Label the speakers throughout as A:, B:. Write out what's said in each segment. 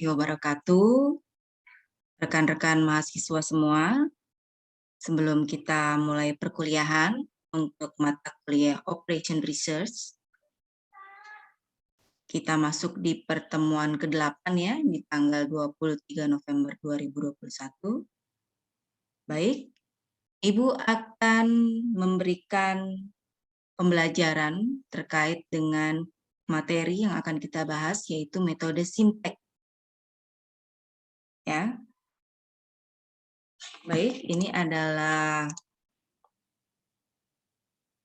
A: wabarakatuh. Rekan-rekan mahasiswa semua, sebelum kita mulai perkuliahan untuk mata kuliah Operation Research, kita masuk di pertemuan ke-8 ya, di tanggal 23 November 2021. Baik, Ibu akan memberikan pembelajaran terkait dengan materi yang akan kita bahas, yaitu metode Simplex. Ya. Baik, ini adalah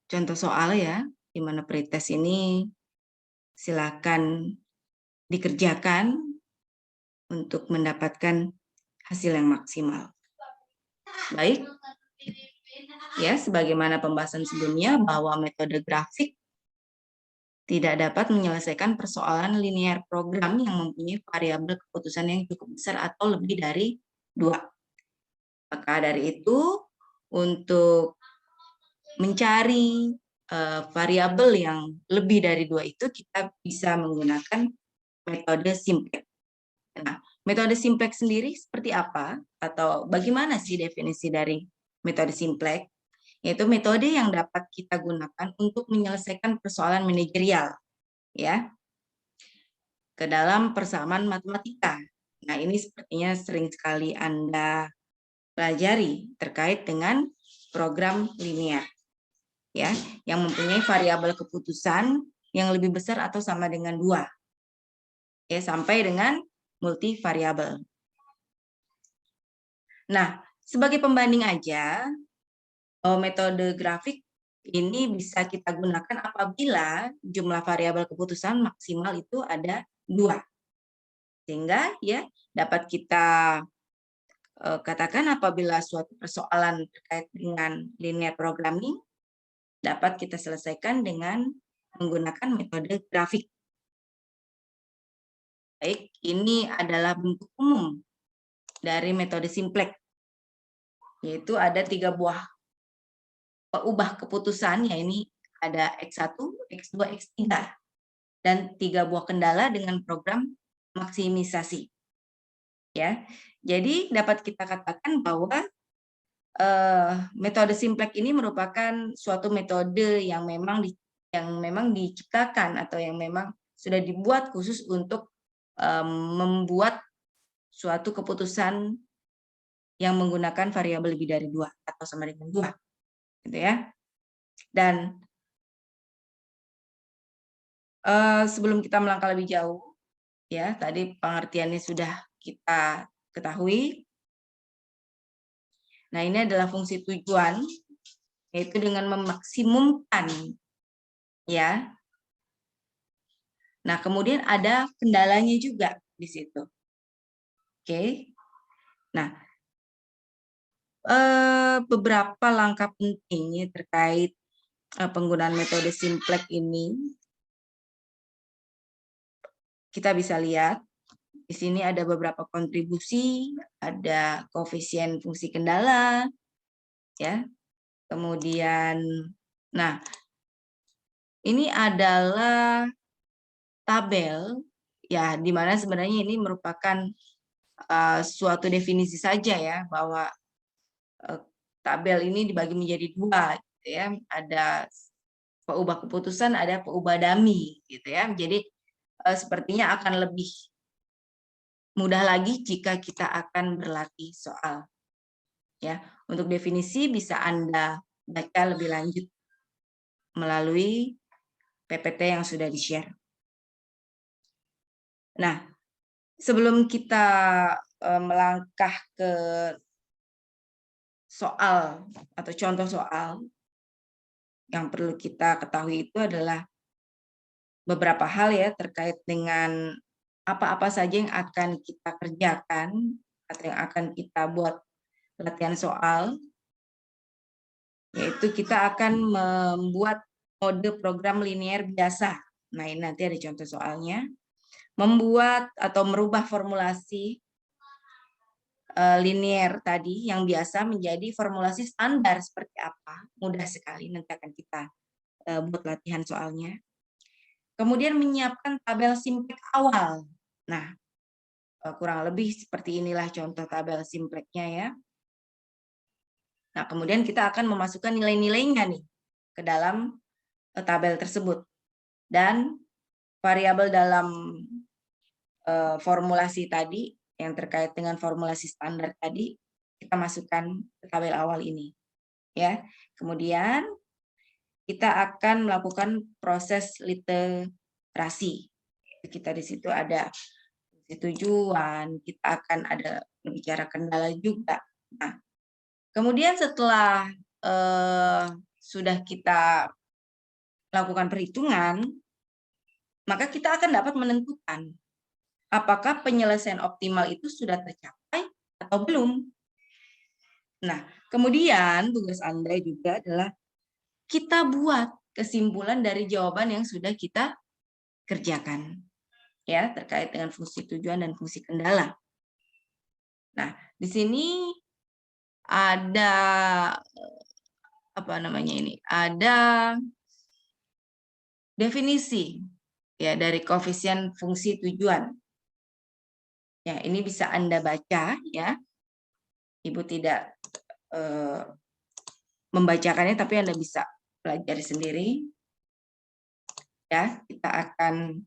A: contoh soal ya, di mana pretest ini silakan dikerjakan untuk mendapatkan hasil yang maksimal. Baik, ya sebagaimana pembahasan sebelumnya bahwa metode grafik tidak dapat menyelesaikan persoalan linear program yang mempunyai variabel keputusan yang cukup besar atau lebih dari 2. Maka dari itu, untuk mencari variabel yang lebih dari 2 itu, kita bisa menggunakan metode Simplex. Nah, metode Simplex sendiri seperti apa? Atau bagaimana sih definisi dari metode Simplex? Yaitu metode yang dapat kita gunakan untuk menyelesaikan persoalan manajerial, ya, ke dalam persamaan matematika. Nah, ini sepertinya sering sekali Anda pelajari terkait dengan program linear, ya, yang mempunyai variabel keputusan yang lebih besar atau sama dengan 2, ya, sampai dengan multivariabel. Nah, sebagai pembanding aja, metode grafik ini bisa kita gunakan apabila jumlah variabel keputusan maksimal itu ada 2. Sehingga ya dapat kita katakan apabila suatu persoalan terkait dengan linear programming dapat kita selesaikan dengan menggunakan metode grafik. Baik, ini adalah bentuk umum dari metode Simplex, yaitu ada 3 buah ubah keputusan, ya ini ada X1, X2, X3, dan 3 buah kendala dengan program maksimisasi. Ya, jadi dapat kita katakan bahwa metode Simplex ini merupakan suatu metode yang memang diciptakan atau yang memang sudah dibuat khusus untuk membuat suatu keputusan yang menggunakan variabel lebih dari 2 atau sama dengan 2. Gitu ya. Dan sebelum kita melangkah lebih jauh, ya tadi pengertiannya sudah kita ketahui. Nah, ini adalah fungsi tujuan, yaitu dengan memaksimumkan, ya. Nah, kemudian ada kendalanya juga di situ. Oke. Nah, beberapa langkah penting terkait penggunaan metode Simplex ini, kita bisa lihat di sini ada beberapa kontribusi, ada koefisien fungsi kendala, ya. Kemudian, nah, ini adalah tabel, ya, di mana sebenarnya ini merupakan suatu definisi saja ya, bahwa tabel ini dibagi menjadi 2, gitu ya. Ada peubah keputusan, ada peubah dummy, gitu ya. Jadi sepertinya akan lebih mudah lagi jika kita akan berlatih soal. Ya, untuk definisi bisa Anda baca lebih lanjut melalui PPT yang sudah di-share. Nah, sebelum kita melangkah ke soal atau contoh soal, yang perlu kita ketahui itu adalah beberapa hal ya terkait dengan apa-apa saja yang akan kita kerjakan atau yang akan kita buat latihan soal, yaitu kita akan membuat mode program linear biasa. Nah, ini nanti ada contoh soalnya. Membuat atau merubah formulasi linear tadi yang biasa menjadi formulasi standar seperti apa. Mudah sekali, nanti akan kita buat latihan soalnya. Kemudian menyiapkan tabel Simplex awal. Nah, kurang lebih seperti inilah contoh tabel simpleknya ya. Nah, kemudian kita akan memasukkan nilai-nilainya nih ke dalam tabel tersebut. Dan variabel dalam formulasi tadi yang terkait dengan formulasi standar tadi kita masukkan ke tabel awal ini. Ya. Kemudian kita akan melakukan proses literasi. Kita di situ ada tujuan, kita akan ada berbicara kendala juga. Nah, kemudian setelah sudah kita lakukan perhitungan, maka kita akan dapat menentukan apakah penyelesaian optimal itu sudah tercapai atau belum. Nah, kemudian tugas Anda juga adalah kita buat kesimpulan dari jawaban yang sudah kita kerjakan. Ya, terkait dengan fungsi tujuan dan fungsi kendala. Nah, di sini ada apa namanya ini? Ada definisi ya dari koefisien fungsi tujuan. Ya, ini bisa Anda baca ya. Ibu tidak membacakannya, tapi Anda bisa pelajari sendiri. Ya, kita akan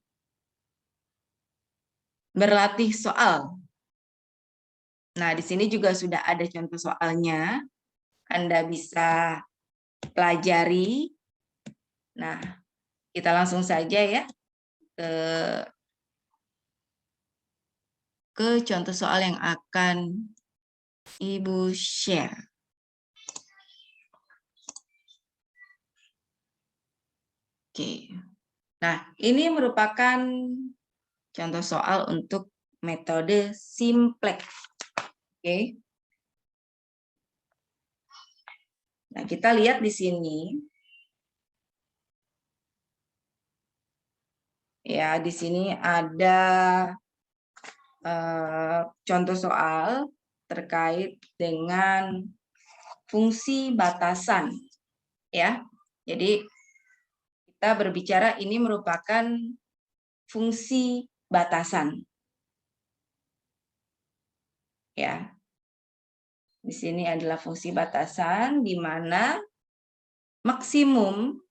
A: berlatih soal. Nah, di sini juga sudah ada contoh soalnya. Anda bisa pelajari. Nah, kita langsung saja ya ke contoh soal yang akan Ibu share. Oke. Nah, ini merupakan contoh soal untuk metode simplex. Oke. Nah, kita lihat di sini. Ya, di sini ada contoh soal terkait dengan fungsi batasan. Ya. Jadi kita berbicara ini merupakan fungsi batasan. Ya. Di sini adalah fungsi batasan di mana maksimum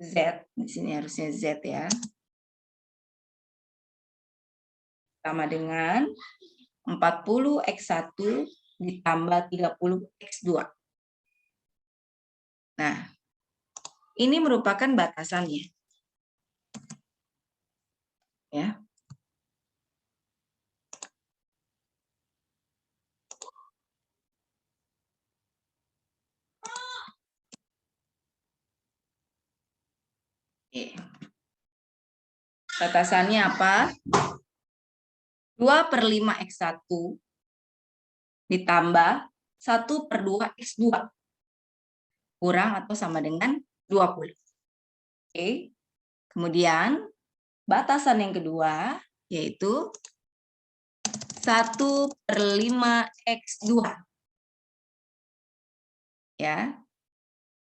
A: Z, di sini harusnya Z ya, sama dengan 40x1 ditambah 30x2. Nah, ini merupakan batasannya. Ya. Batasannya apa? 2/5x1 ditambah 1/2x2 kurang atau sama dengan 20. Oke. Kemudian batasan yang kedua yaitu 1/5x2 ya,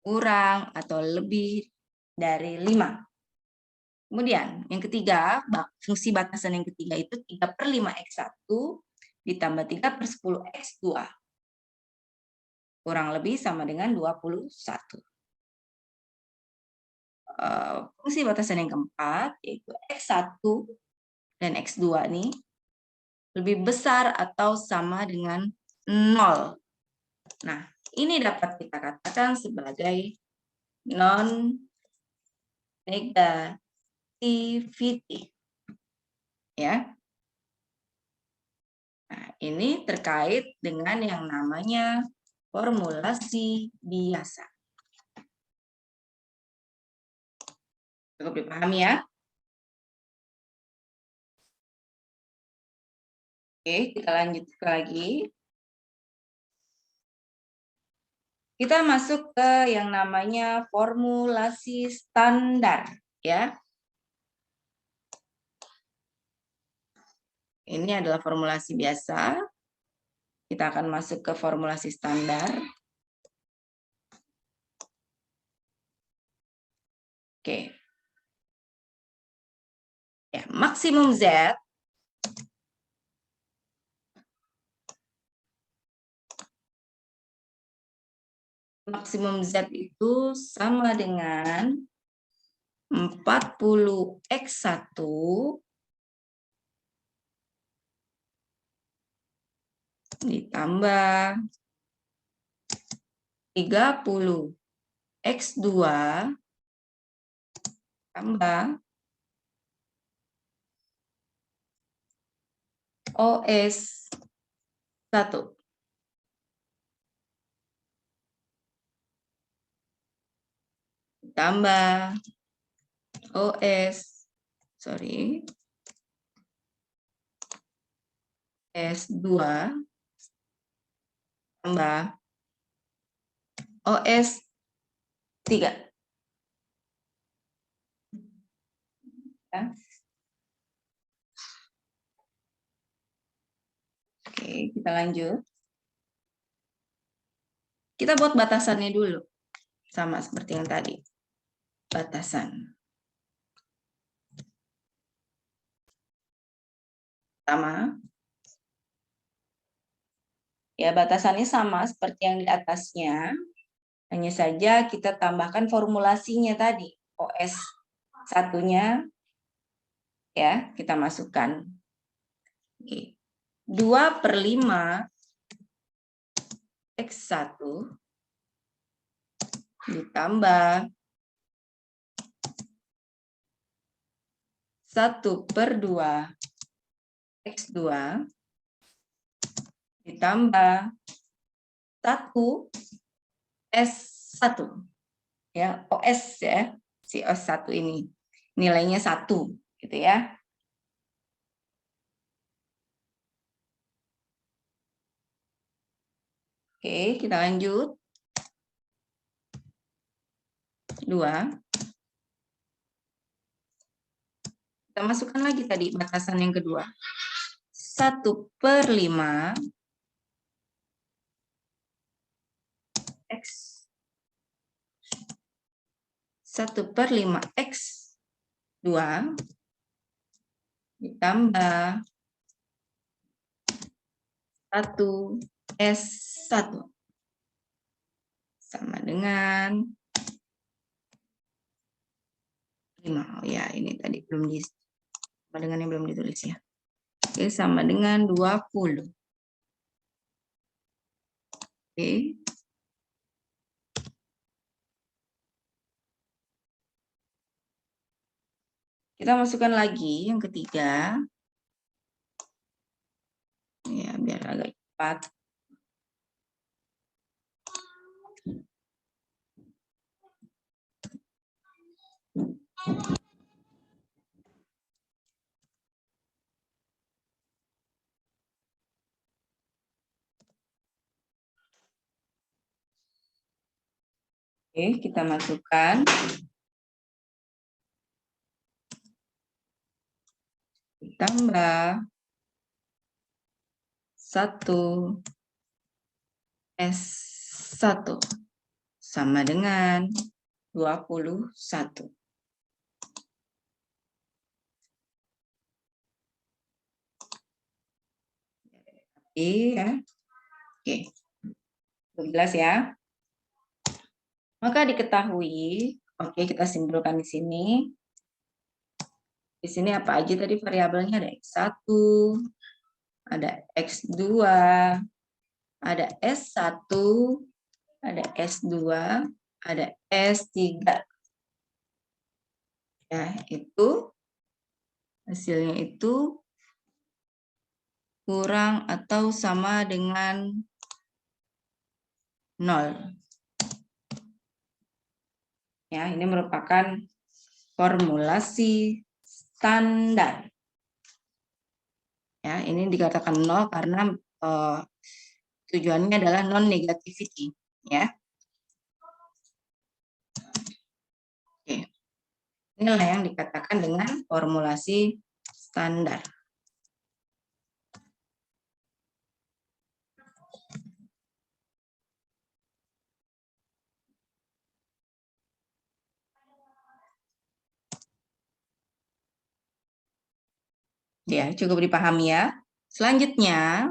A: kurang atau lebih dari 5. Kemudian yang ketiga, fungsi batasan yang ketiga itu 3/5x1 ditambah 3/10x2 kurang lebih sama dengan 21. Fungsi batasan yang keempat yaitu x1 dan x2 nih lebih besar atau sama dengan 0. Nah, ini dapat kita katakan sebagai non-negativity. Ya. Nah, ini terkait dengan yang namanya formulasi biasa. Cukup dipahami ya? Oke, kita lanjut lagi. Kita masuk ke yang namanya formulasi standar, ya. Ini adalah formulasi biasa. Kita akan masuk ke formulasi standar. Oke. Ya, maksimum Z itu sama dengan 40x1 ditambah 30x2 tambah OS1 tambah S2 tambah OS3. Ya. Oke, kita lanjut. Kita buat batasannya dulu. Sama seperti yang tadi. Batasan. Sama. Ya, batasannya sama seperti yang di atasnya. Hanya saja kita tambahkan formulasinya tadi. OS1-nya ya, kita masukkan. Oke. 2/5 X1 ditambah 1/2 X2 ditambah 1 S1 ya, OS ya, si OS1 ini nilainya 1 gitu ya. Oke, kita lanjut. 2. Kita masukkan lagi tadi batasan yang kedua. 1/5 X 1/5 X2 ditambah 1 S1 sama dengan 5. Oh ya, ini tadi belum sama dengan yang belum ditulis ya. Oke, sama dengan 20. Oke. Kita masukkan lagi yang ketiga. Ya, biar agak cepat. Oke, kita masukkan. Ditambah 1 S1 sama dengan 21. Iya. Oke. Jelas ya. Maka diketahui, oke kita simpulkan di sini. Di sini apa aja tadi variabelnya? Ada X1, ada X2, ada S1, ada S2, ada S3. Ya, itu hasilnya itu kurang atau sama dengan 0. Ya, ini merupakan formulasi standar. Ya, ini dikatakan 0 karena tujuannya adalah non-negativity. Ya. Oke. Inilah yang dikatakan dengan formulasi standar. Ya, cukup dipahami ya. Selanjutnya,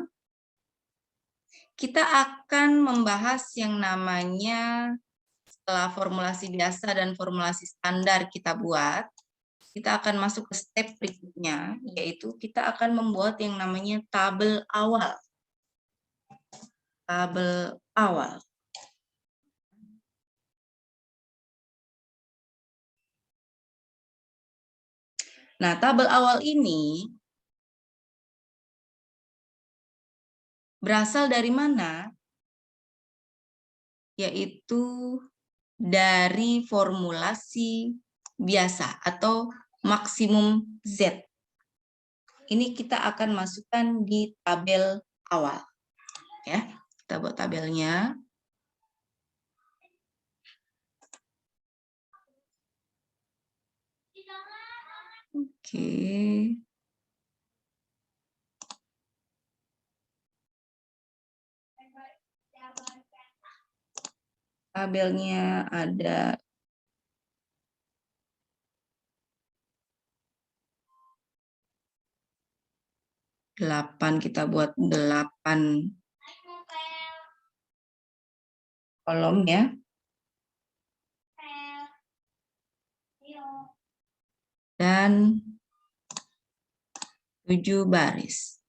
A: kita akan membahas yang namanya setelah formulasi biasa dan formulasi standar kita buat, kita akan masuk ke step berikutnya, yaitu kita akan membuat yang namanya tabel awal. Tabel awal. Nah, tabel awal ini berasal dari mana? Yaitu dari formulasi biasa atau maksimum Z. Ini kita akan masukkan di tabel awal. Ya, kita buat tabelnya. Oke. Tabelnya ada 8, kita buat 8 kolom ya. Dan 7 baris.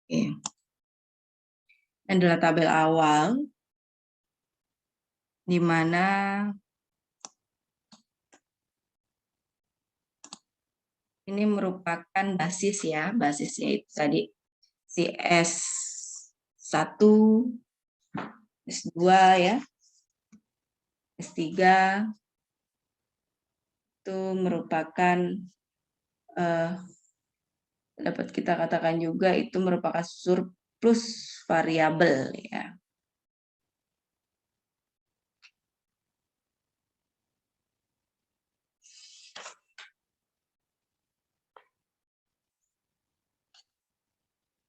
A: Oke. Ini adalah tabel awal di mana ini merupakan basis ya, basisnya itu tadi si S1, S2 ya, S3 itu merupakan dapat kita katakan juga itu merupakan surplus variabel ya.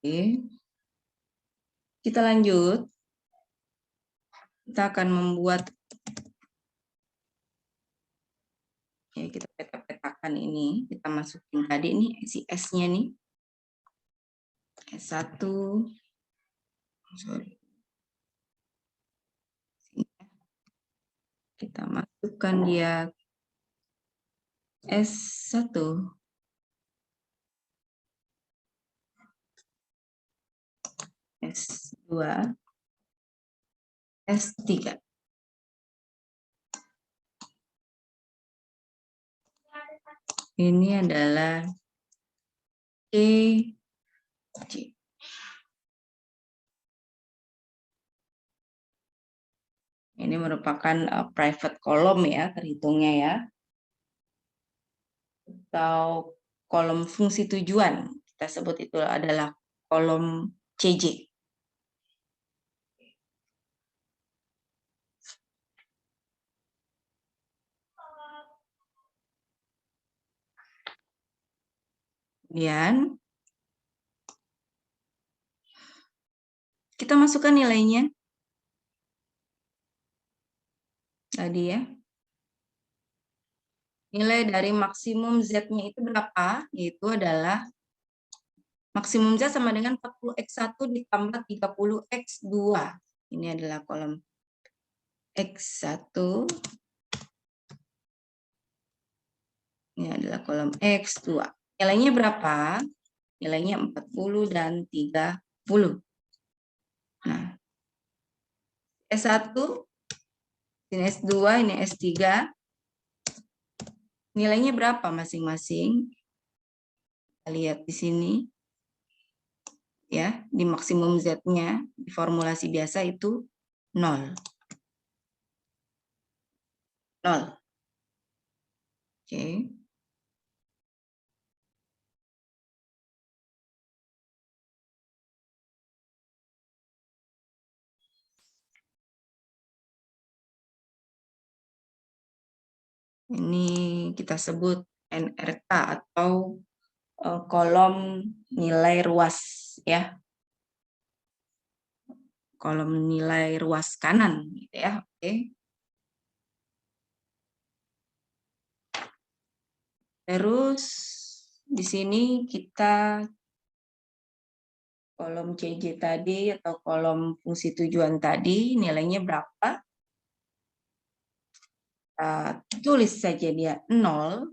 A: Oke. Kita lanjut. Kita akan membuat ya, kita peta-petakan ini, kita masukin tadi nih si S-nya nih. S1. Sorry. Kita masukkan dia S1. S2. S3. Ini adalah EJ. Ini merupakan private column ya, terhitungnya ya. Atau kolom fungsi tujuan. Kita sebut itu adalah kolom CJ. Kemudian kita masukkan nilainya. Tadi ya. Nilai dari maksimum Z-nya itu berapa? Yaitu adalah maksimum Z sama dengan 40X1 ditambah 30X2. Ini adalah kolom X1. Ini adalah kolom X2. Nilainya berapa? Nilainya 40 dan 30. Nah, S1, ini S2, ini S3. Nilainya berapa masing-masing? Kita lihat di sini. Ya, di maksimum Z-nya, di formulasi biasa itu 0. 0. Oke. Ini kita sebut NRK atau kolom nilai ruas ya. Kolom nilai ruas kanan gitu ya. Oke. Terus di sini kita kolom CJ tadi atau kolom fungsi tujuan tadi nilainya berapa? Tulis saja dia 0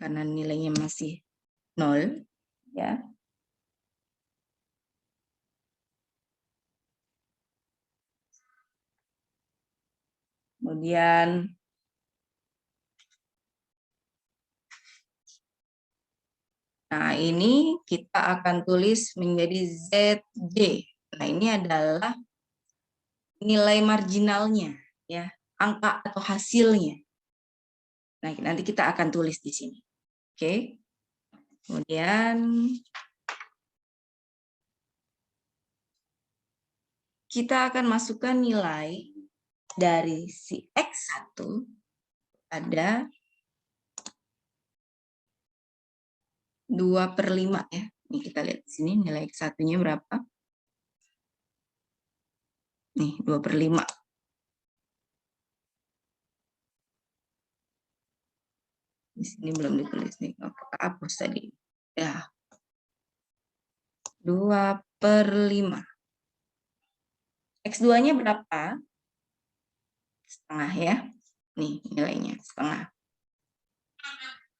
A: karena nilainya masih 0 ya. Kemudian nah ini kita akan tulis menjadi ZJ. Nah ini adalah nilai marginalnya ya, angka atau hasilnya. Nah nanti kita akan tulis di sini. Oke. Kemudian kita akan masukkan nilai dari si X1 ada 2/5 ya. Ini kita lihat di sini nilai X1-nya berapa? Nih, 2/5. Di sini belum ditulis nih. Apakah hapus tadi? Ya. 2/5. X2-nya berapa? Setengah ya. Nih nilainya setengah.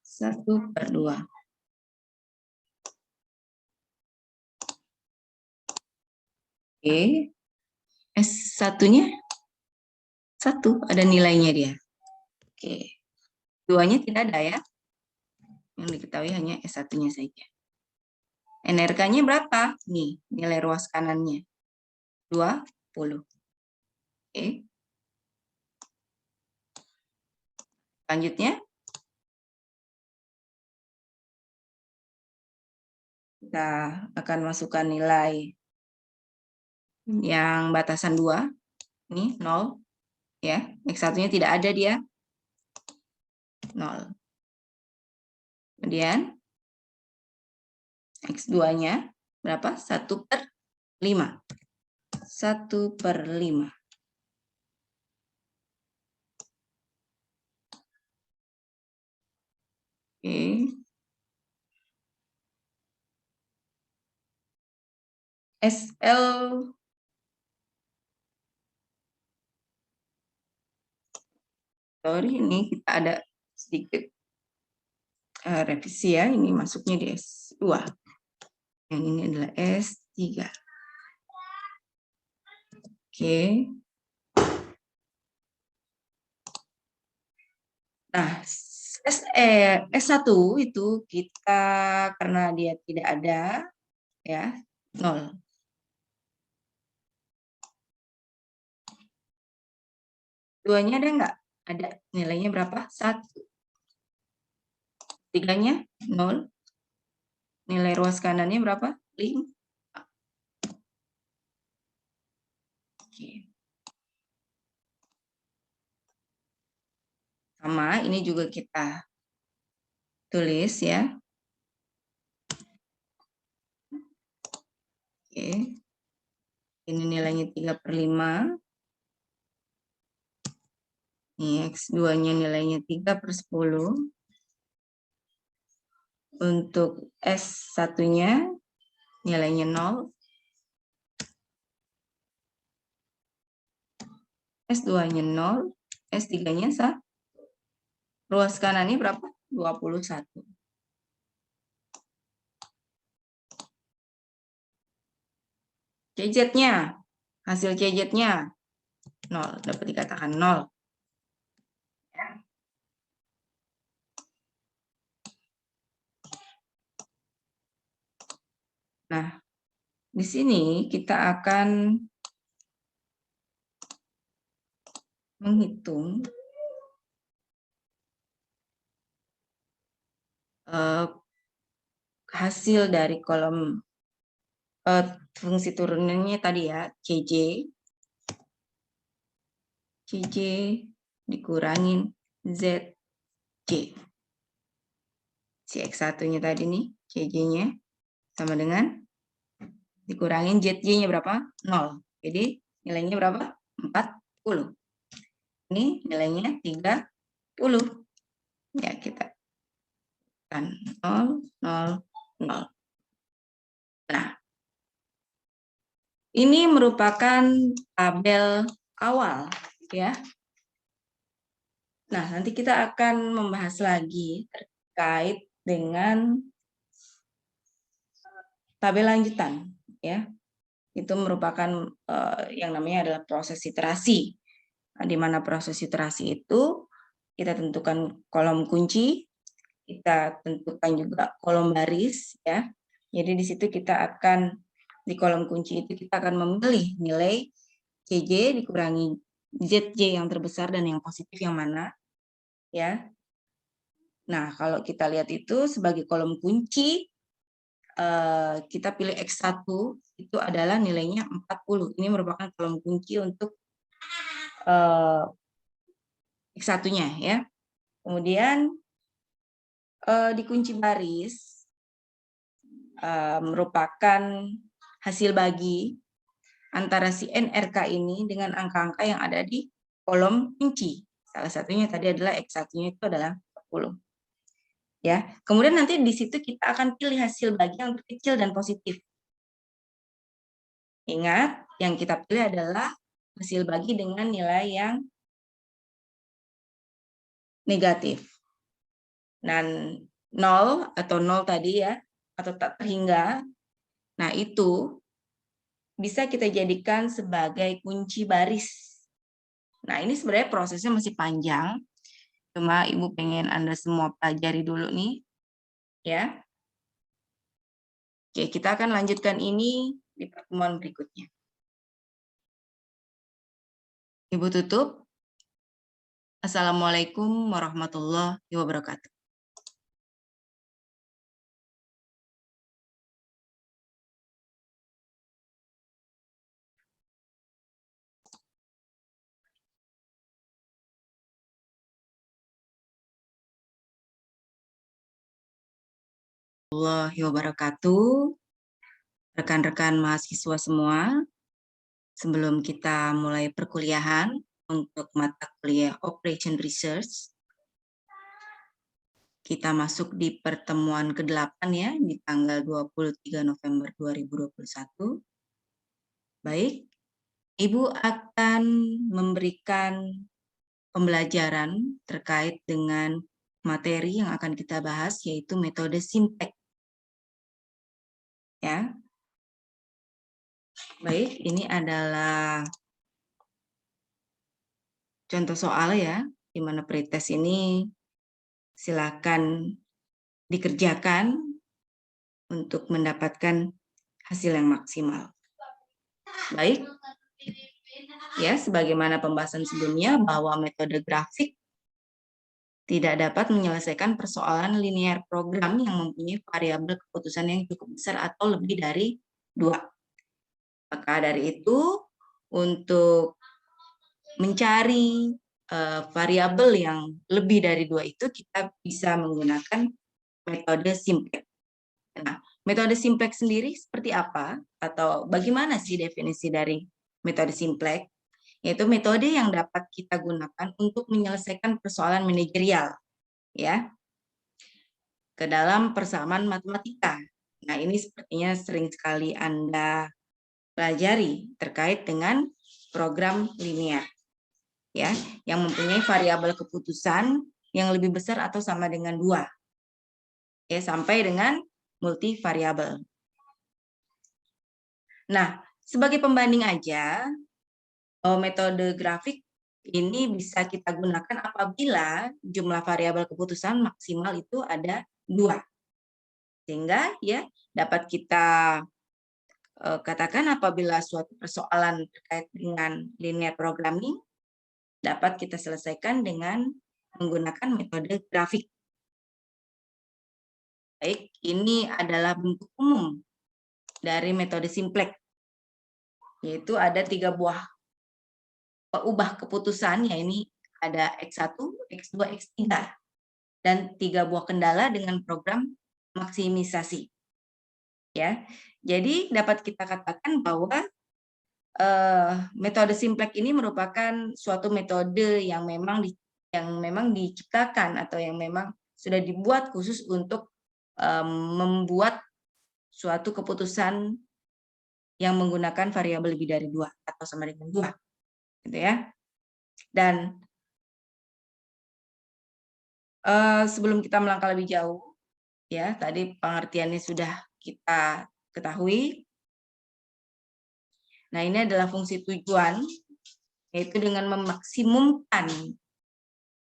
A: 1/2. Oke. S1-nya 1, ada nilainya dia. Oke. 2-nya tidak ada ya. Yang diketahui hanya S1-nya saja. NRK-nya berapa? Nih, nilai ruas kanannya. 20. Oke. Selanjutnya, kita akan masukkan nilai yang batasan 2. Ini 0. Ya, X1-nya tidak ada dia. 0. Kemudian, X2-nya berapa? 1/5. 1/5. Oke. SL sorry, ini kita ada sedikit revisi ya. Ini masuknya di S2. Yang ini adalah S3. Oke. Nah, S1 itu kita karena dia tidak ada ya, 0. Duanya ada nggak? Ada. Nilainya berapa? 1. 3-nya 0. Nilai ruas kanannya berapa? 5. Oke. Sama, ini juga kita tulis ya. Oke. Ini nilainya 3/5. Ini X2-nya nilainya 3/10. Untuk S1-nya nilainya 0. S2-nya 0. S3-nya sah. Ruas kanannya berapa? 21. CZ-nya, hasil CZ-nya 0, dapat dikatakan 0. Nah, di sini kita akan menghitung hasil dari kolom fungsi turunannya tadi ya, CJ dikurangin ZJ. Si X1-nya tadi nih, CJ-nya sama dengan dikurangin ZJ-nya berapa? 0. Jadi nilainya berapa? 40. Ini nilainya 30. Ya, kita kan 0, 0, 0. Nah, ini merupakan tabel awal, ya. Nah, nanti kita akan membahas lagi terkait dengan tabel lanjutan, ya. Itu merupakan yang namanya adalah proses iterasi. Nah, di mana proses iterasi itu kita tentukan kolom kunci, kita tentukan juga kolom baris, ya. Jadi di situ kita akan di kolom kunci itu kita akan memilih nilai CJ dikurangi ZJ yang terbesar dan yang positif yang mana, ya. Nah, kalau kita lihat itu sebagai kolom kunci, kita pilih X1 itu adalah nilainya 40. Ini merupakan kolom kunci untuk X1-nya, ya. Kemudian di kunci baris merupakan hasil bagi antara si NRK ini dengan angka-angka yang ada di kolom kunci. Salah satunya tadi adalah X1-nya itu adalah 40. Ya, kemudian nanti di situ kita akan pilih hasil bagi yang terkecil dan positif. Ingat, yang kita pilih adalah hasil bagi dengan nilai yang negatif. Dan 0 atau 0 tadi ya, atau tak terhingga, nah itu bisa kita jadikan sebagai kunci baris. Nah, ini sebenarnya prosesnya masih panjang, cuma Ibu pengen Anda semua pelajari dulu nih, ya. Oke, kita akan lanjutkan ini di pertemuan berikutnya. Ibu tutup. Assalamualaikum warahmatullahi wabarakatuh. Warahmatullahi wabarakatuh. Rekan-rekan mahasiswa semua, sebelum kita mulai perkuliahan untuk mata kuliah Operation Research, kita masuk di pertemuan ke-8 ya, di tanggal 23 November 2021. Baik, Ibu akan memberikan pembelajaran terkait dengan materi yang akan kita bahas, yaitu metode Simplex. Ya. Baik, ini adalah contoh soal ya, di mana pretest ini silakan dikerjakan untuk mendapatkan hasil yang maksimal. Baik, ya, sebagaimana pembahasan sebelumnya bahwa metode grafik tidak dapat menyelesaikan persoalan linear program yang mempunyai variabel keputusan yang cukup besar atau lebih dari 2. Maka dari itu, untuk mencari variabel yang lebih dari 2 itu, kita bisa menggunakan metode Simplex. Nah, metode Simplex sendiri seperti apa? Atau bagaimana sih definisi dari metode Simplex? Yaitu metode yang dapat kita gunakan untuk menyelesaikan persoalan manajerial, ya, ke dalam persamaan matematika. Nah, ini sepertinya sering sekali Anda pelajari terkait dengan program linear, ya, yang mempunyai variabel keputusan yang lebih besar atau sama dengan 2, ya, sampai dengan multivariabel. Nah, sebagai pembanding aja, metode grafik ini bisa kita gunakan apabila jumlah variabel keputusan maksimal itu ada 2. Sehingga ya dapat kita katakan apabila suatu persoalan terkait dengan linear programming dapat kita selesaikan dengan menggunakan metode grafik. Baik, ini adalah bentuk umum dari metode Simplex, yaitu ada 3 buah ubah keputusan, ya ini ada X1, X2, X3, dan 3 buah kendala dengan program maksimisasi. Ya, jadi dapat kita katakan bahwa metode Simplex ini merupakan suatu metode yang memang diciptakan atau yang memang sudah dibuat khusus untuk membuat suatu keputusan yang menggunakan variabel lebih dari 2 atau sama dengan 2, gitu ya. Dan sebelum kita melangkah lebih jauh, ya tadi pengertiannya sudah kita ketahui. Nah, ini adalah fungsi tujuan, yaitu dengan memaksimumkan,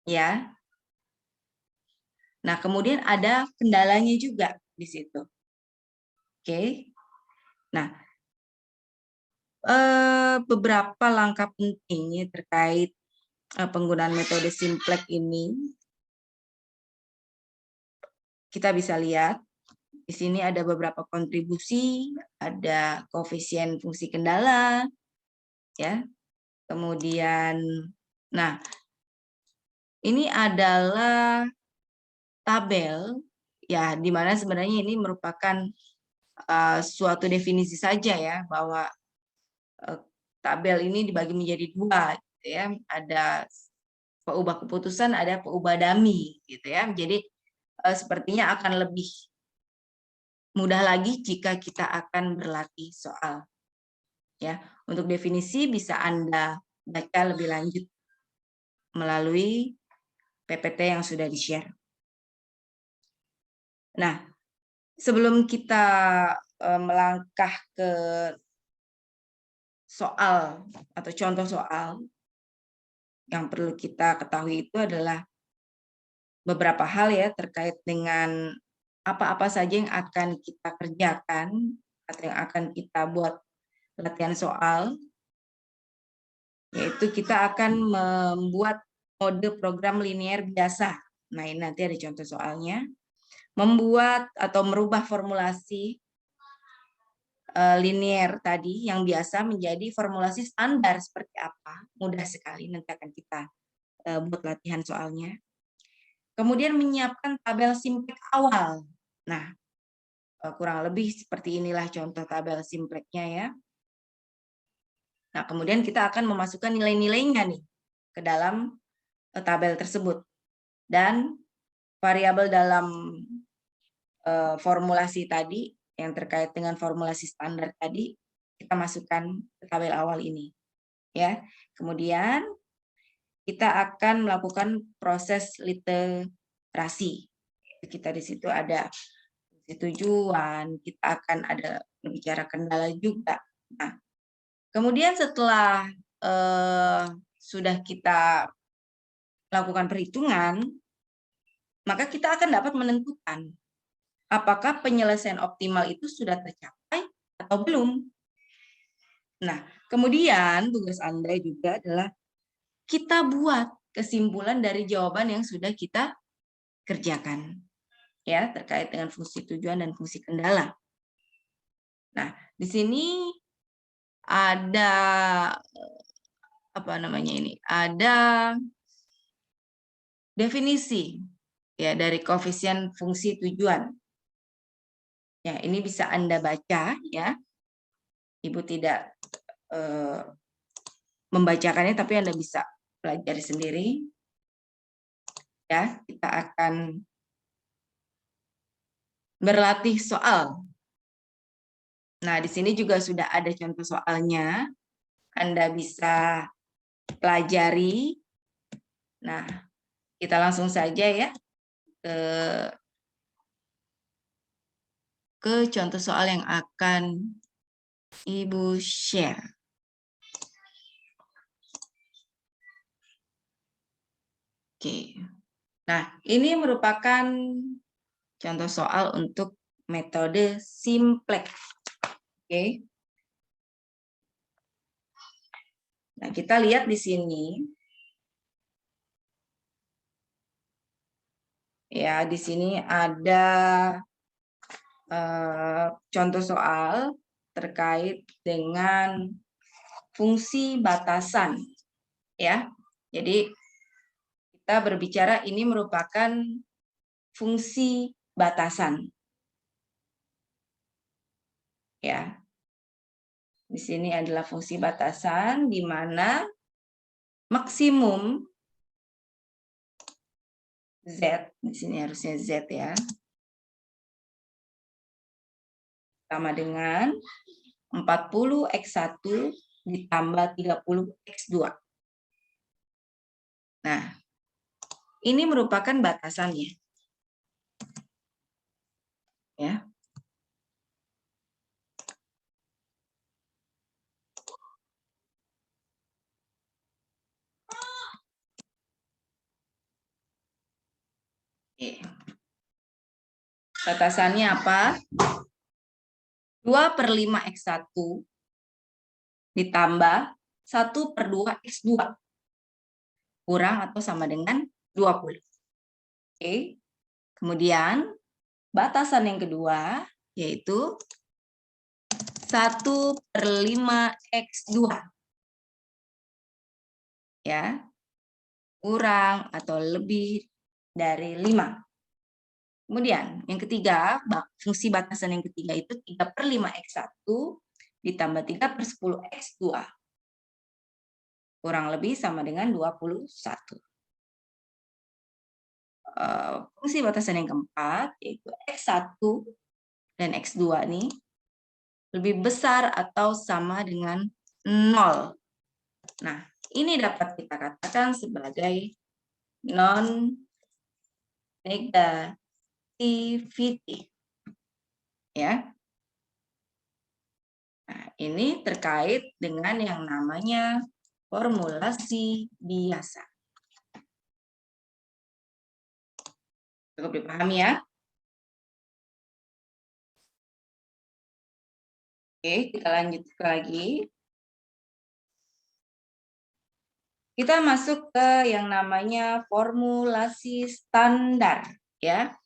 A: ya. Nah, kemudian ada kendalanya juga di situ. Oke. Nah, beberapa langkah penting terkait penggunaan metode Simplex ini. Kita bisa lihat di sini ada beberapa kontribusi, ada koefisien fungsi kendala, ya. Kemudian, nah, ini adalah tabel, ya, di mana sebenarnya ini merupakan suatu definisi saja ya, bahwa tabel ini dibagi menjadi 2, gitu ya. Ada peubah keputusan, ada peubah dummy, gitu ya. Jadi sepertinya akan lebih mudah lagi jika kita akan berlatih soal. Ya, untuk definisi bisa Anda baca lebih lanjut melalui PPT yang sudah di-share. Nah, sebelum kita melangkah ke soal atau contoh soal, yang perlu kita ketahui itu adalah beberapa hal ya terkait dengan apa-apa saja yang akan kita kerjakan atau yang akan kita buat latihan soal, yaitu kita akan membuat mode program linear biasa. Nah, ini nanti ada contoh soalnya. Membuat atau merubah formulasi linear tadi yang biasa menjadi formulasi standar seperti apa. Mudah sekali, nanti akan kita buat latihan soalnya. Kemudian menyiapkan tabel Simplex awal. Nah, kurang lebih seperti inilah contoh tabel Simplex-nya ya. Nah, kemudian kita akan memasukkan nilai-nilainya nih ke dalam tabel tersebut. Dan variabel dalam formulasi tadi yang terkait dengan formulasi standar tadi kita masukkan ke tabel awal ini. Ya. Kemudian kita akan melakukan proses literasi. Kita di situ ada tujuan, kita akan ada berbicara kendala juga. Nah, kemudian setelah sudah kita lakukan perhitungan, maka kita akan dapat menentukan apakah penyelesaian optimal itu sudah tercapai atau belum. Nah, kemudian tugas Anda juga adalah kita buat kesimpulan dari jawaban yang sudah kita kerjakan, ya, terkait dengan fungsi tujuan dan fungsi kendala. Nah, di sini ada apa namanya ini? Ada definisi ya dari koefisien fungsi tujuan. Ya, ini bisa Anda baca ya. Ibu tidak membacakannya, tapi Anda bisa pelajari sendiri. Ya, kita akan berlatih soal. Nah, di sini juga sudah ada contoh soalnya. Anda bisa pelajari. Nah, kita langsung saja ya ke contoh soal yang akan Ibu share. Oke. Nah, ini merupakan contoh soal untuk metode Simplex. Oke. Nah, kita lihat di sini. Ya, di sini ada contoh soal terkait dengan fungsi batasan. Ya. Jadi kita berbicara ini merupakan fungsi batasan. Ya. Di sini adalah fungsi batasan di mana maksimum Z, di sini harusnya Z ya, sama dengan 40x1 ditambah 30x2. Nah, ini merupakan batasannya. Ya. Batasannya apa? 2/5x1 ditambah 1/2x2 kurang atau sama dengan 20. Oke. Kemudian batasan yang kedua yaitu 1/5x2 ya, kurang atau lebih dari 5. Kemudian yang ketiga, fungsi batasan yang ketiga itu 3/5x1 ditambah 3/10x2 kurang lebih sama dengan 21. Fungsi batasan yang keempat yaitu x1 dan x2 nih lebih besar atau sama dengan 0. Nah, ini dapat kita katakan sebagai non-negativity. Ya. Nah, ini terkait dengan yang namanya formulasi biasa. Cukup dipahami ya? Oke, kita lanjut lagi. Kita masuk ke yang namanya formulasi standar, ya.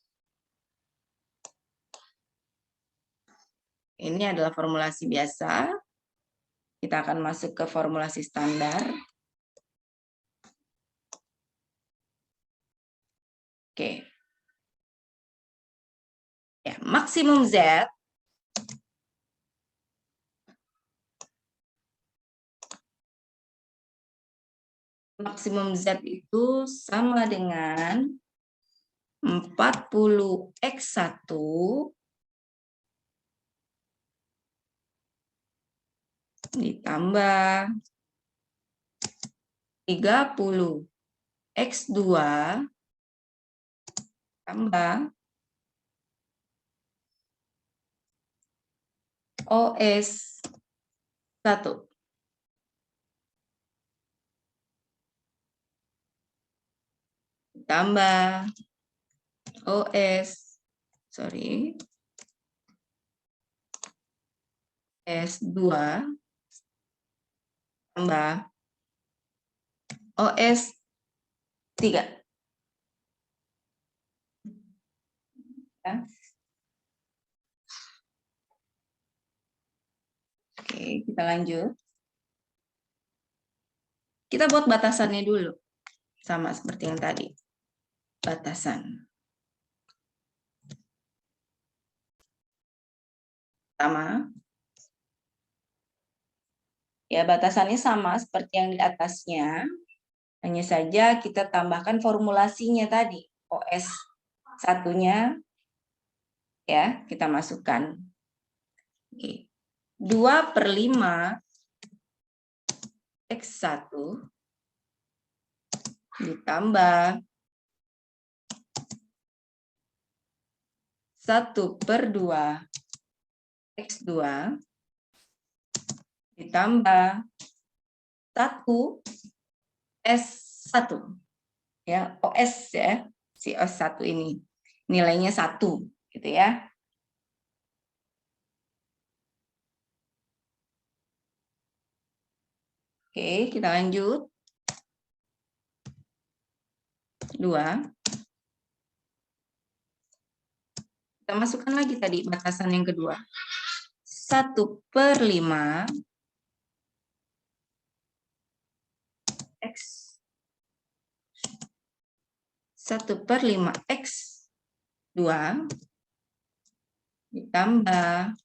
A: Ini adalah formulasi biasa. Kita akan masuk ke formulasi standar. Oke. Ya, maksimum Z itu sama dengan 40x1 ditambah 30x2 tambah OS1. Tambah S2 tambah OS3. Ya. Oke, kita lanjut. Kita buat batasannya dulu. Sama seperti yang tadi. Batasan. Sama. Ya, batasannya sama seperti yang di atasnya. Hanya saja kita tambahkan formulasinya tadi. OS1-nya ya, kita masukkan. Oke. 2/5 X1 ditambah 1/2 X2 ditambah 1 S1 ya, OS ya, si OS1 ini nilainya 1 gitu ya. Oke, kita lanjut. 2. Kita masukkan lagi tadi batasan yang kedua. 1/5 X 1/5 X2 ditambah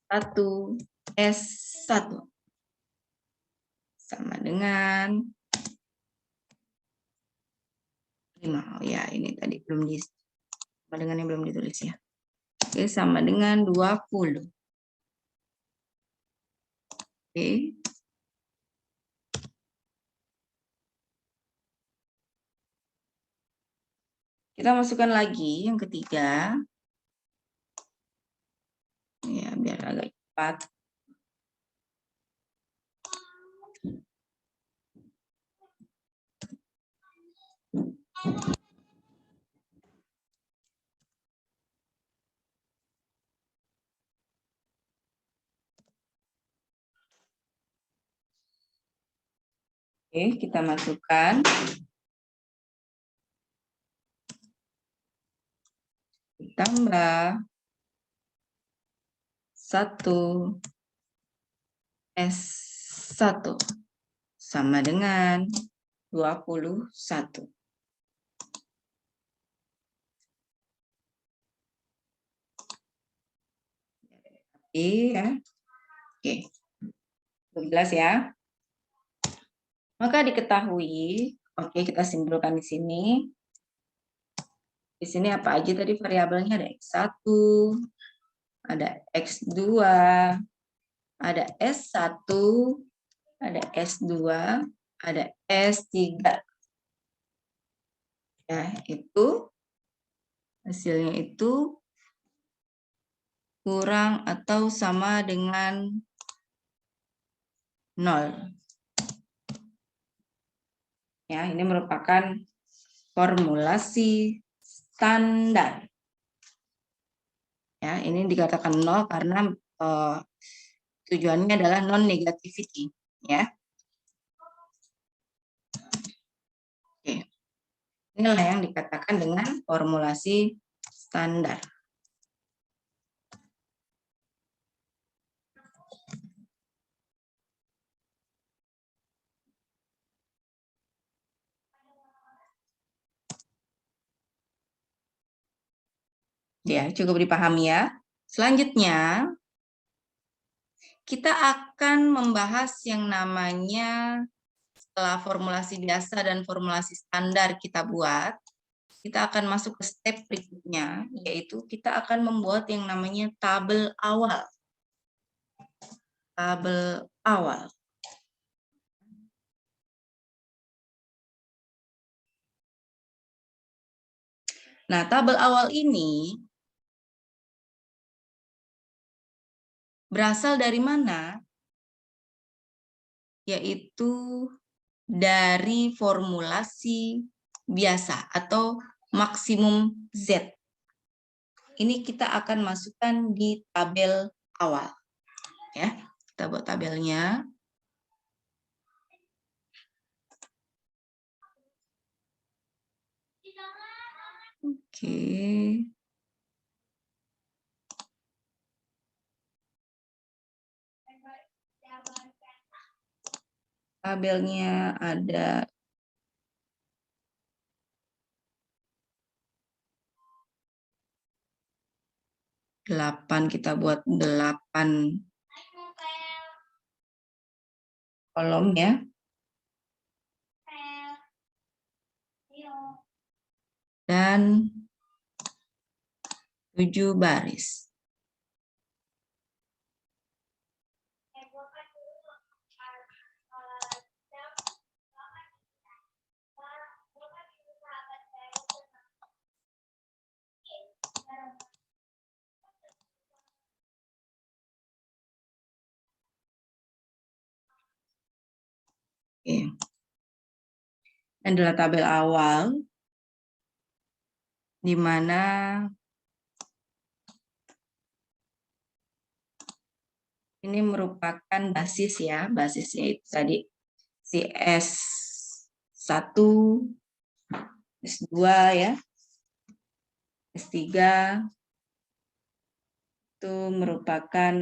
A: 1 S1 sama dengan 5. Oh ya, ini tadi belum sama dengan yang belum ditulis ya. Oke, sama dengan 20. Oke. Kita masukkan lagi yang ketiga. Ya, biar agak cepat. Oke, kita masukkan. Ditambah 1 S1 sama dengan 21. Iya. Oke. Jelas ya? Maka diketahui, oke kita simpulkan di sini. Di sini apa aja tadi variabelnya? Ada X1, ada X2, ada S1, ada S2, ada S3. Ya, itu hasilnya itu kurang atau sama dengan 0. Ya, ini merupakan formulasi standar. Ya, ini dikatakan 0 karena tujuannya adalah non-negativity. Ya. Oke. Inilah yang dikatakan dengan formulasi standar. Ya, cukup dipahami ya. Selanjutnya, kita akan membahas yang namanya setelah formulasi biasa dan formulasi standar kita buat, kita akan masuk ke step berikutnya, yaitu kita akan membuat yang namanya tabel awal. Tabel awal. Nah, tabel awal ini berasal dari mana? Yaitu dari formulasi biasa atau maksimum Z. Ini kita akan masukkan di tabel awal. Ya, kita buat tabelnya. Oke. Tabelnya ada 8, kita buat 8 kolom ya. Dan 7 baris. Oke. Ini adalah tabel awal di mana ini merupakan basis ya, basisnya itu tadi si S1, S2 ya, S3 itu merupakan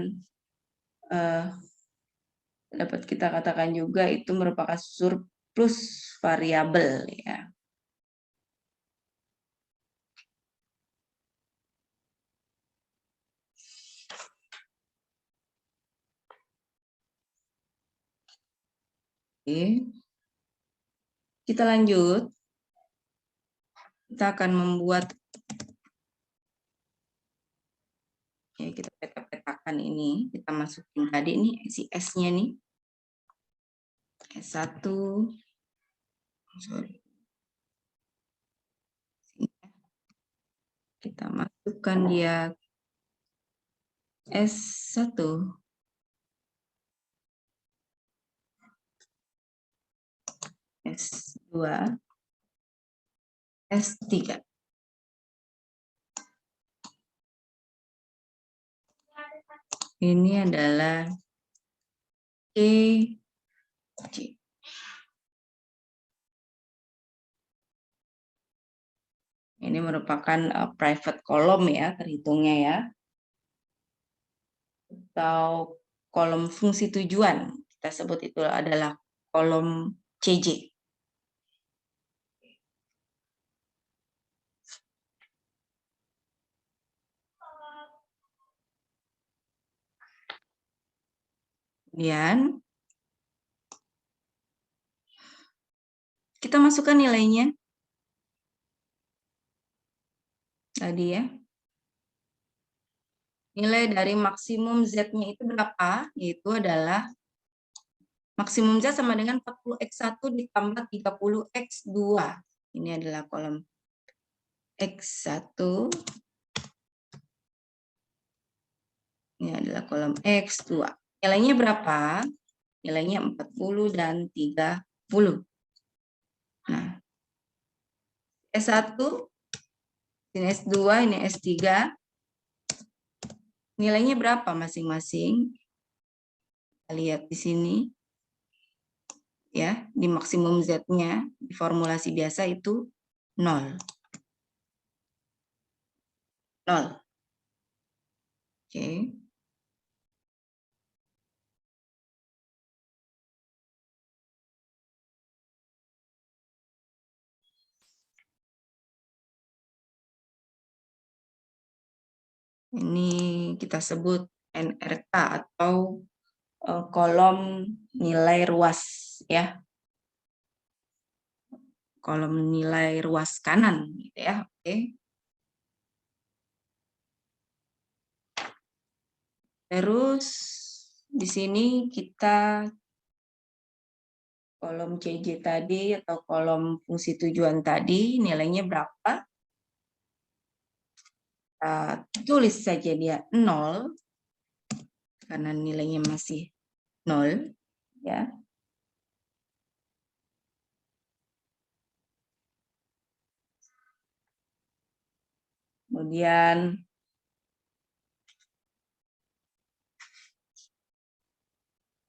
A: dapat kita katakan juga itu merupakan surplus plus variabel ya. Oke. Kita lanjut. Kita akan membuat, ya, kita peta-petakan ini. Kita masukin tadi nih si S-nya nih. S1. Sorry. Kita masukkan dia S1. S2. S3. Ini adalah EC. Ini merupakan private column ya, terhitungnya ya. Atau kolom fungsi tujuan. Kita sebut itu adalah kolom CJ. Kemudian kita masukkan nilainya tadi ya. Nilai dari maksimum Z-nya itu berapa? Yaitu adalah maksimum Z sama dengan 40X1 ditambah 30X2. Ini adalah kolom X1. Ini adalah kolom X2. Nilainya berapa? Nilainya 40 dan 30. Nah, S1, ini S2, ini S3. Nilainya berapa masing-masing? Kita lihat di sini. Ya, di maksimum Z-nya, di formulasi biasa itu 0. 0. Oke. Ini kita sebut NRK atau kolom nilai ruas ya. Kolom nilai ruas kanan gitu ya. Oke. Terus di sini kita kolom CJ tadi atau kolom fungsi tujuan tadi nilainya berapa? Tulis saja dia 0 karena nilainya masih 0 ya. Kemudian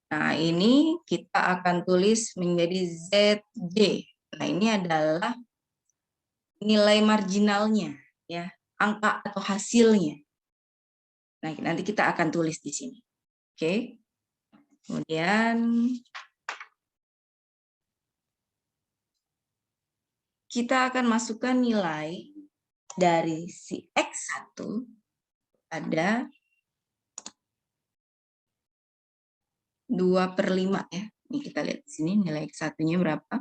A: nah ini kita akan tulis menjadi ZD. Nah ini adalah nilai marginalnya ya, angka atau hasilnya. Nah nanti kita akan tulis di sini. Oke. Kemudian kita akan masukkan nilai dari si X1 ada 2/5 ya. Ini kita lihat di sini nilai X1-nya berapa?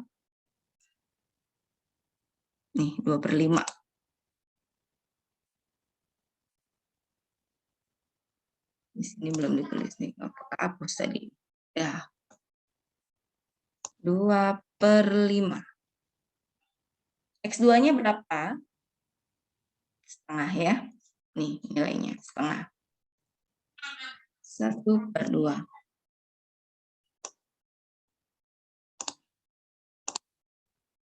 A: Nih, 2/5. Di sini belum ditulis nih. Oke, hapus tadi. Ya. 2/5. X2-nya berapa? Setengah ya. Nih nilainya setengah. 1/2.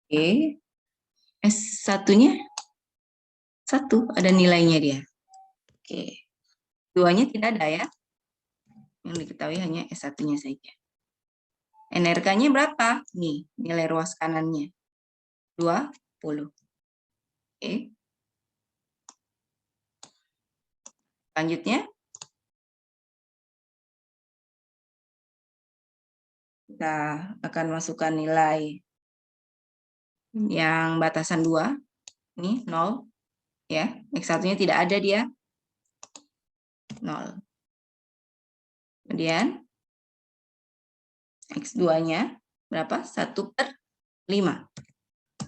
A: Oke. S1-nya 1, ada nilainya dia. Oke. 2-nya tidak ada ya. Yang diketahui hanya S1-nya saja. NRK-nya berapa? Nih, nilai ruas kanannya. 20. Oke. Selanjutnya, kita akan masukkan nilai Yang batasan 2, ini 0. Ya, X1-nya tidak ada dia, 0. Kemudian X2-nya berapa? 1/5.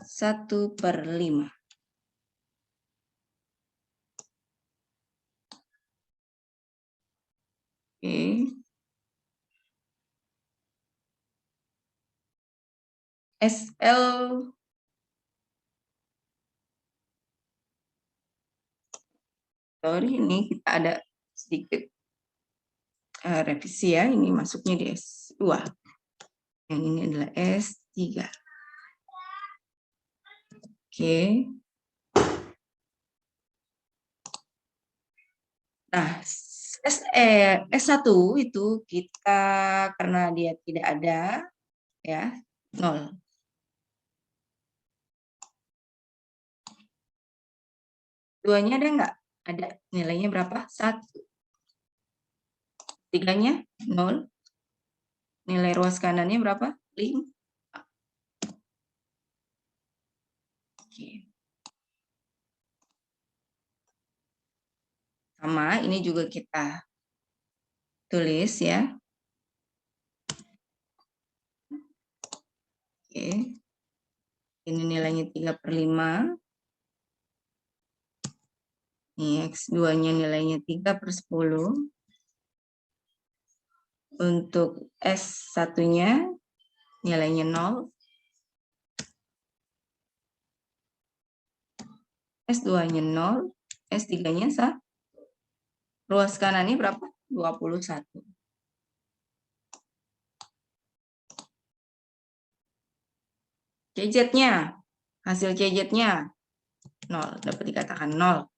A: 1/5. Oke. SL sorry, ini kita ada sedikit revisi ya, ini masuknya di S2. Yang ini adalah S3. Oke. Nah, S1 itu kita karena dia tidak ada ya, 0. Duanya ada nggak? Ada. Nilainya berapa? 1. Tiganya 0. Nilai ruas kanannya berapa? 5. Oke. Sama, ini juga kita tulis ya. Oke. Ini nilainya 3/5. Ini X2-nya nilainya 3/10. Untuk S1-nya nilainya 0. S2-nya 0. S3-nya sah. Ruas kanannya berapa? 21. CZ-nya, hasil CZ-nya 0. Dapat dikatakan 0.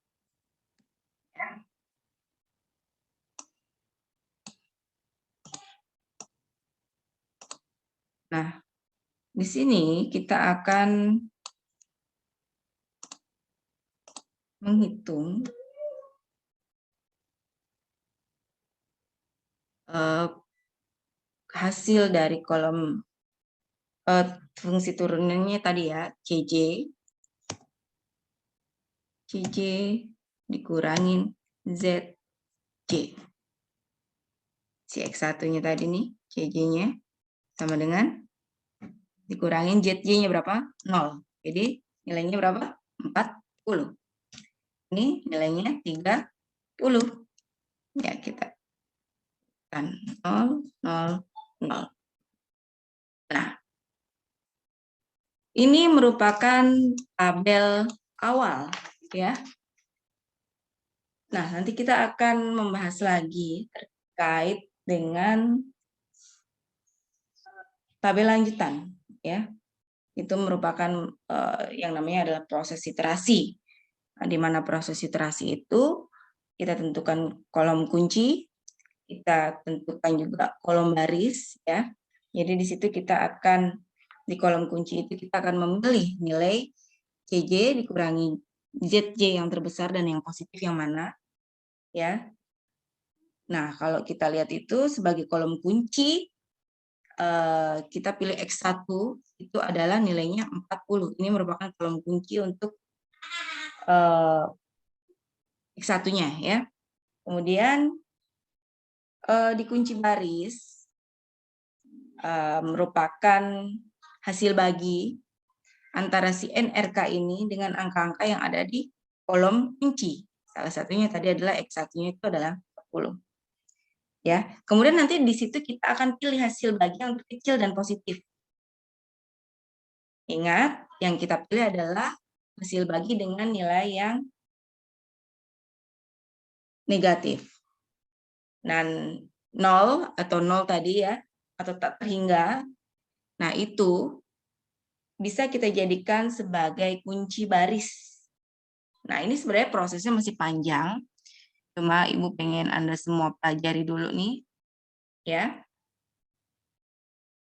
A: Nah, di sini kita akan menghitung hasil dari kolom fungsi turunannya tadi ya, CJ dikurangin ZJ. Si X1-nya tadi nih, CJ-nya sama dengan dikurangin ZJ-nya berapa? 0. Jadi nilainya berapa? 40. Ini nilainya 30. Ya, kita kan 0, 0, 0. Nah, ini merupakan tabel awal ya. Nah, nanti kita akan membahas lagi terkait dengan tabel lanjutan ya. Itu merupakan yang namanya adalah proses iterasi. Nah, di mana proses iterasi itu kita tentukan kolom kunci, kita tentukan juga kolom baris ya. Jadi di situ kita akan di kolom kunci itu kita akan memilih nilai CJ dikurangi ZJ yang terbesar dan yang positif yang mana ya. Nah, kalau kita lihat itu sebagai kolom kunci kita pilih X1 itu adalah nilainya 40. Ini merupakan kolom kunci untuk X1-nya ya. Kemudian di kunci baris merupakan hasil bagi antara si NRK ini dengan angka-angka yang ada di kolom kunci. Salah satunya tadi adalah X1-nya itu adalah 40. Ya, kemudian nanti di situ kita akan pilih hasil bagi yang terkecil dan positif. Ingat, yang kita pilih adalah hasil bagi dengan nilai yang negatif. Dan 0 atau 0 tadi ya, atau tak terhingga, nah itu bisa kita jadikan sebagai kunci baris. Nah ini sebenarnya prosesnya masih panjang, cuma Ibu pengen Anda semua pelajari dulu nih, ya.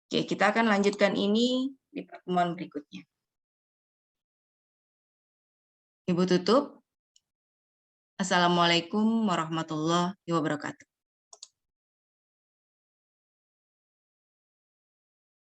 A: Oke, kita akan lanjutkan ini di pertemuan berikutnya. Ibu tutup. Assalamualaikum warahmatullahi wabarakatuh.